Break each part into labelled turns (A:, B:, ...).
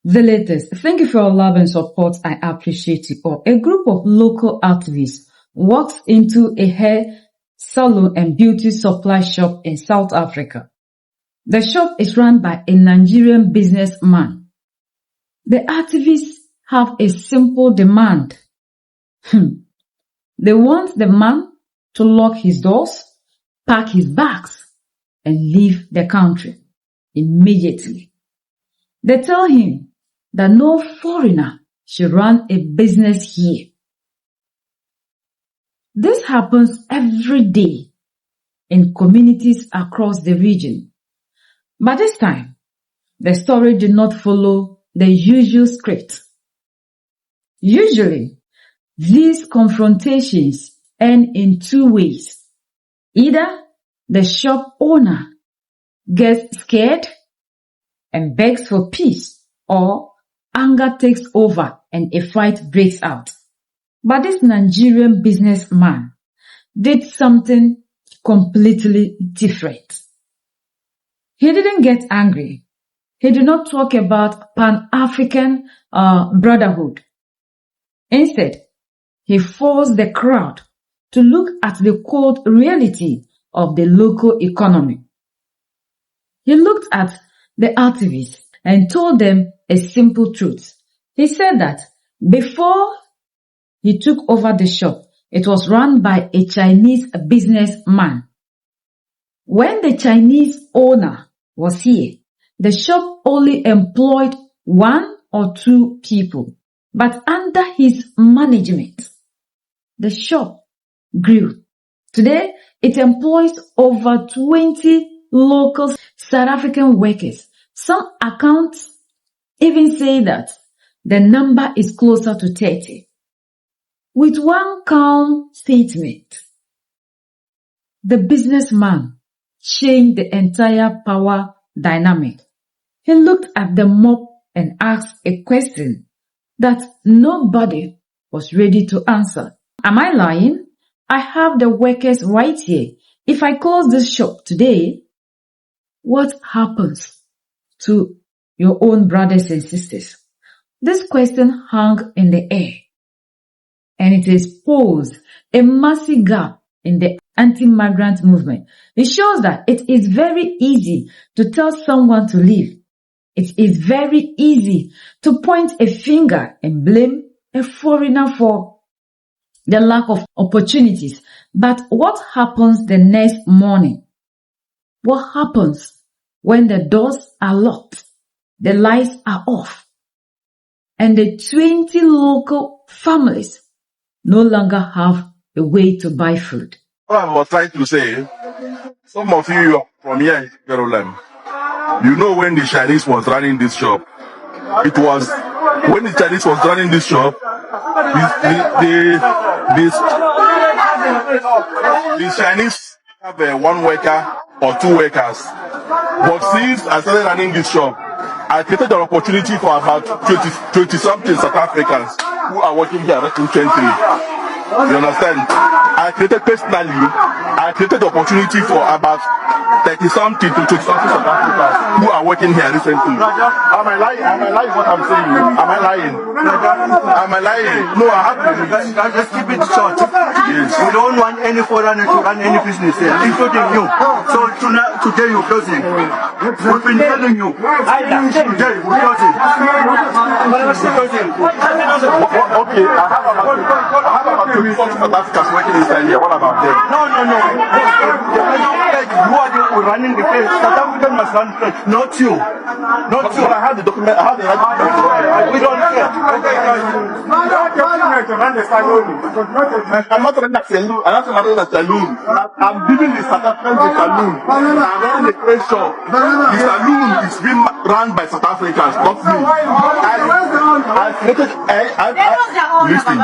A: The latest. Thank you for your love and support. I appreciate it all. A group of local activists walks into a hair salon and beauty supply shop in South Africa. The shop is run by a Nigerian businessman. The activists have a simple demand. They want the man to lock his doors, pack his bags, and leave the country immediately. They tell him that no foreigner should run a business here. This happens every day in communities across the region. But this time, the story did not follow the usual script. Usually, these confrontations end in two ways. Either the shop owner gets scared and begs for peace, or anger takes over and a fight breaks out. But this Nigerian businessman did something completely different. He didn't get angry. He did not talk about Pan-African brotherhood. Instead, he forced the crowd to look at the cold reality of the local economy. He looked at the activists and told them a simple truth. He said that before he took over the shop, it was run by a Chinese businessman. When the Chinese owner was here, the shop only employed 1 or 2 people. But under his management, the shop grew. Today, it employs over 20 local South African workers. Some accounts even say that the number is closer to 30. With one calm statement, the businessman changed the entire power dynamic. He looked at the mob and asked a question that nobody was ready to answer. Am I lying? I have the workers right here. If I close this shop today, what happens to your own brothers and sisters? This question hung in the air, and it exposed a massive gap in the anti-migrant movement. It shows that it is very easy to tell someone to leave. It is very easy to point a finger and blame a foreigner for the lack of opportunities. But what happens the next morning? What happens when the doors are locked, the lights are off, and the 20 local families no longer have a way to buy food?
B: What I was trying to say, some of you are from here in Jerusalem. You know when the Chinese was running this shop, it was when the Chinese was running this shop, the Chinese have 1 worker or 2 workers. But since I started running this shop, I created an opportunity for about 20 something South Africans who are working here in country. You understand? I created the opportunity for about 30 something to 20 something South Africans who are working here recently. Am I lying? Am I lying what I'm saying? Am I lying? Am I lying? No, I have to.
C: Let's keep it short.
B: Yes.
C: We don't want any foreigner to run any business here, including you. So today you're closing. We've been telling you. Today we're closing.
B: Okay, I have about 20 South Africans working inside here. What about them?
C: No. You are running the place. South African must run the place, not you. Not you.
B: But I have the document. I have the right document.
C: We don't care.
B: I'm not running a saloon. I'm not running a saloon. I'm giving the South Africans the saloon. I'm running the trade shop. The saloon is being run by South Africans, not me.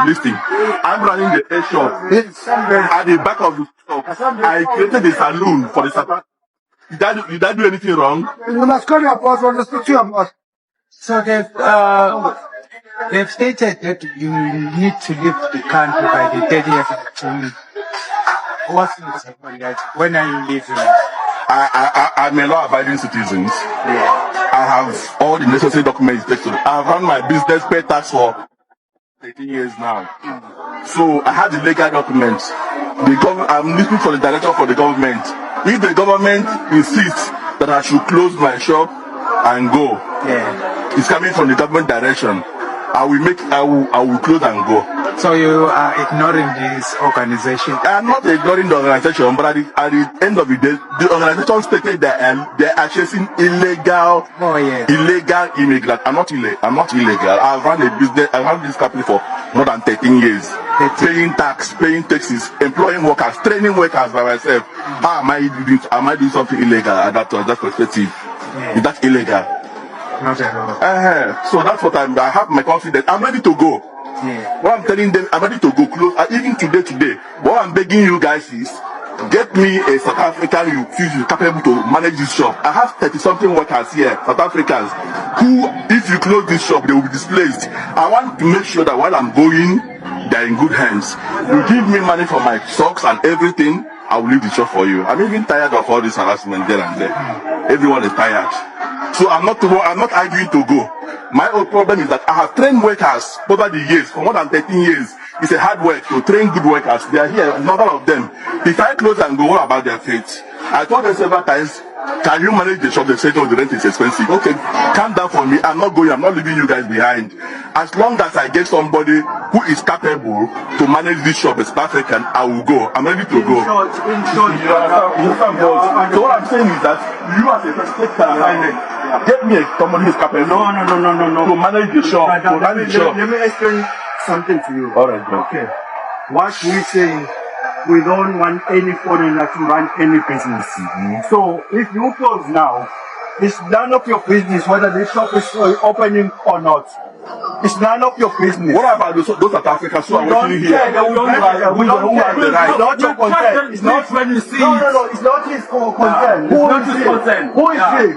B: Listen. I'm running the trade shop. At the back of the shop, I created a saloon for the South Africans. Did I do anything wrong?
D: You must call your boss or speak to your boss.
E: So they've stated that you need to leave the country by the 30th of June. What's next upon that? When are you leaving?
B: I'm a law-abiding citizen. I have all the necessary documents. I've run my business, pay tax for 13 years now. So I have the legal documents. I'm looking for the director for the government. If the government insists that I should close my shop and go, it's coming from the government direction. I will close and go.
E: So you are ignoring this organization?
B: I am not ignoring the organization, but at the end of the day, the organization stated that they are chasing illegal immigrants. I'm not illegal. I've run a business. I've run this company for more than 13 years. Paying tax, paying taxes, employing workers, training workers by myself. How am I doing something illegal at that perspective? Is that illegal?
E: Not at all.
B: So that's what I have my confidence. I'm ready to go. What I'm telling them, I'm ready to go close. Even today, what I'm begging you guys is, get me a South African who is capable to manage this shop. I have 30-something workers here, South Africans, who, if you close this shop, they will be displaced. I want to make sure that while I'm going, they're in good hands. You give me money for my socks and everything, I will leave the shop for you. I'm even tired of all this harassment there and there. Everyone is tired. So I'm not arguing to go. My own problem is that I have trained workers over the years, for more than 13 years. It's a hard work to train good workers. They are here, a number of them. If I close and go, what about their fate? I told them several times, can you manage the shop? They said, no, the rent is expensive. Okay, calm down for me. I'm not going. I'm not leaving you guys behind. As long as I get somebody who is capable to manage this shop as South African, I will go. I'm ready to go.
C: In short.
B: So what I'm saying is that you as a respected get me somebody who is capable.
C: No.
B: To manage the shop.
C: Let me explain something to you.
B: All right, bro.
C: Okay. What we saying, we don't want any foreigner to run any business. So if you close now, it's none of your business whether the shop is opening or not. It's none of your business.
B: What about those South Africans who are working here?
C: Who have the right? It's not your concern. It's not when you see. No. It's not his concern. Who is he?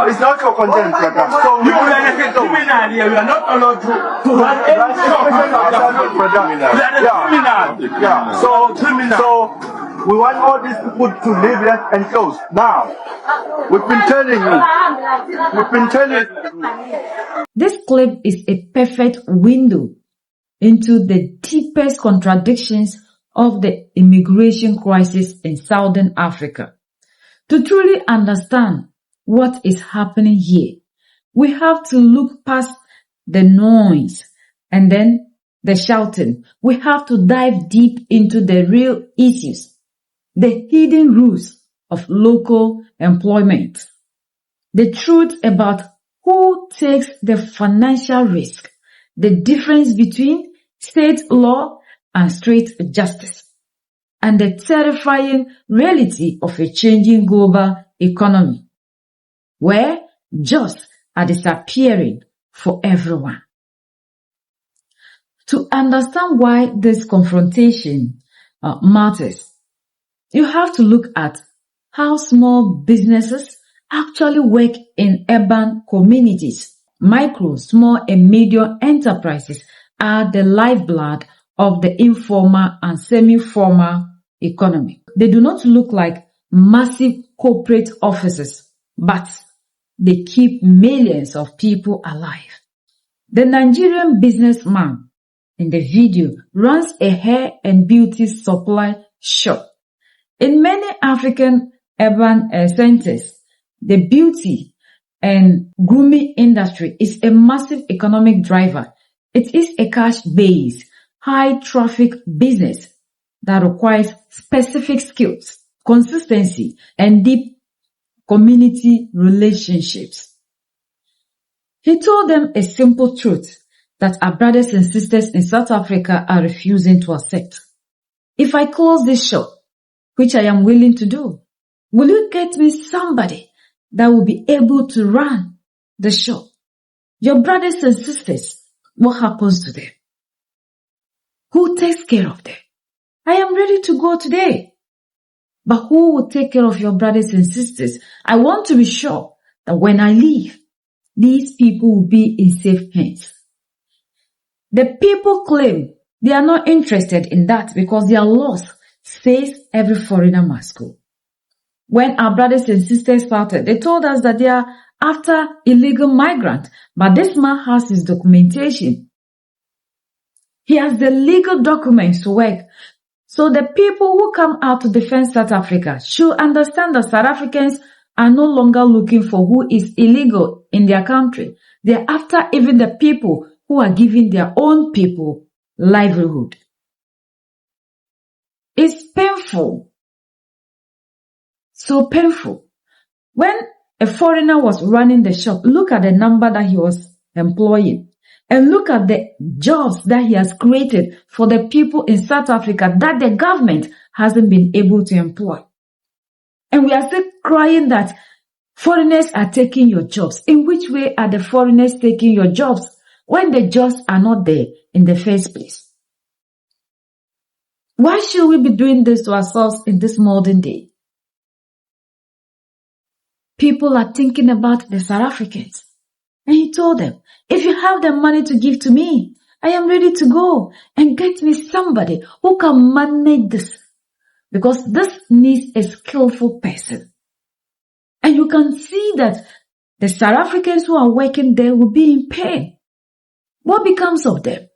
C: It's not your concern, brother. So you are a criminal here. You are not allowed to run any shop. Yeah. So we want all these people to live that and close. Now, we've been telling you.
A: This clip is a perfect window into the deepest contradictions of the immigration crisis in Southern Africa. To truly understand what is happening here, we have to look past the noise and then the shouting. We have to dive deep into the real issues, the hidden rules of local employment, the truth about who takes the financial risk, the difference between state law and straight justice, and the terrifying reality of a changing global economy, where jobs are disappearing for everyone. To understand why this confrontation matters, you have to look at how small businesses actually work in urban communities. Micro, small and medium enterprises are the lifeblood of the informal and semi-formal economy. They do not look like massive corporate offices, but they keep millions of people alive. The Nigerian businessman in the video runs a hair and beauty supply shop. In many African urban centers, the beauty and grooming industry is a massive economic driver. It is a cash-based, high-traffic business that requires specific skills, consistency, and deep community relationships. He told them a simple truth that our brothers and sisters in South Africa are refusing to accept. If I close this shop, which I am willing to do, will you get me somebody that will be able to run the shop? Your brothers and sisters, what happens to them? Who takes care of them? I am ready to go today. But who will take care of your brothers and sisters? I want to be sure that when I leave, these people will be in safe hands. The people claim they are not interested in that because their laws says every foreigner must go. When our brothers and sisters started, they told us that they are after illegal migrants. But this man has his documentation. He has the legal documents to work. So the people who come out to defend South Africa should understand that South Africans are no longer looking for who is illegal in their country. They are after even the people who are giving their own people livelihood. It's painful. So painful. When a foreigner was running the shop, look at the number that he was employing. And look at the jobs that he has created for the people in South Africa that the government hasn't been able to employ. And we are still crying that foreigners are taking your jobs. In which way are the foreigners taking your jobs when the jobs are not there in the first place? Why should we be doing this to ourselves in this modern day? People are thinking about the South Africans. And he told them, if you have the money to give to me, I am ready to go and get me somebody who can manage this. Because this needs a skillful person. And you can see that the South Africans who are working there will be in pain. What becomes of them?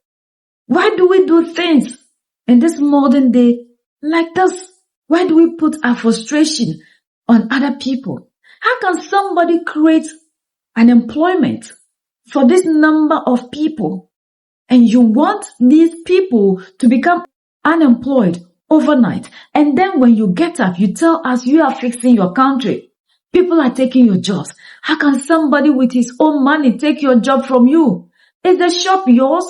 A: Why do we do things in this modern day like this? Why do we put our frustration on other people? How can somebody create an employment for this number of people and you want these people to become unemployed overnight, and then when you get up you tell us you are fixing your country, people are taking your jobs? How can somebody with his own money take your job from you? Is the shop yours?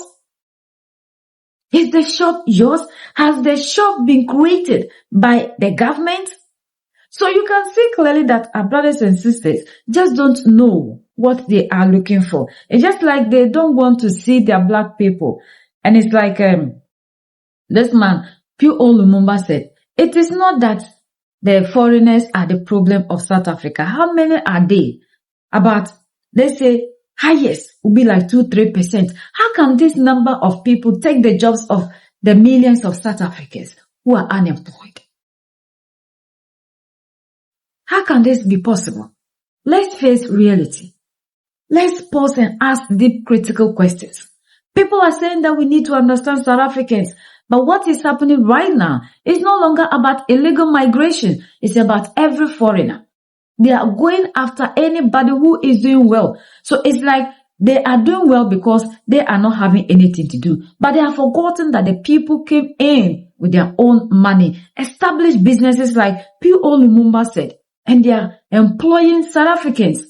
A: Is the shop yours? Has the shop been created by the government? So you can see clearly that our brothers and sisters just don't know what they are looking for. It's just like they don't want to see their black people. And it's like this man, Pio Lumumba, said, it is not that the foreigners are the problem of South Africa. How many are they? About, they say, highest will be like 2-3%. How can this number of people take the jobs of the millions of South Africans who are unemployed? How can this be possible? Let's face reality. Let's pause and ask deep critical questions. People are saying that we need to understand South Africans, but what is happening right now is no longer about illegal migration. It's about every foreigner. They are going after anybody who is doing well. So it's like they are doing well because they are not having anything to do. But they have forgotten that the people came in with their own money, established businesses like Pio Lumumba said, and they are employing South Africans.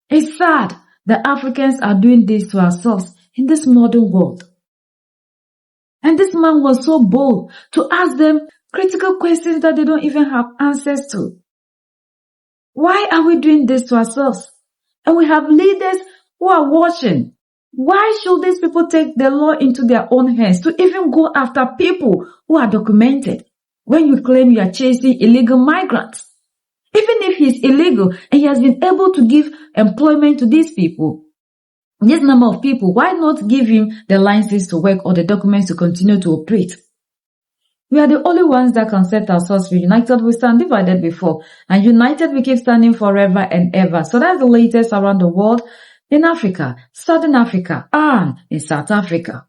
A: It's sad that Africans are doing this to ourselves in this modern world. And this man was so bold to ask them critical questions that they don't even have answers to. Why are we doing this to ourselves? And we have leaders who are watching. Why should these people take the law into their own hands to even go after people who are documented when you claim you are chasing illegal migrants? Even if he's illegal and he has been able to give employment to these people, this number of people, why not give him the license to work or the documents to continue to operate? We are the only ones that can set ourselves free. United we stand, divided before. And united we keep standing forever and ever. So that's the latest around the world, in Africa, Southern Africa, and in South Africa.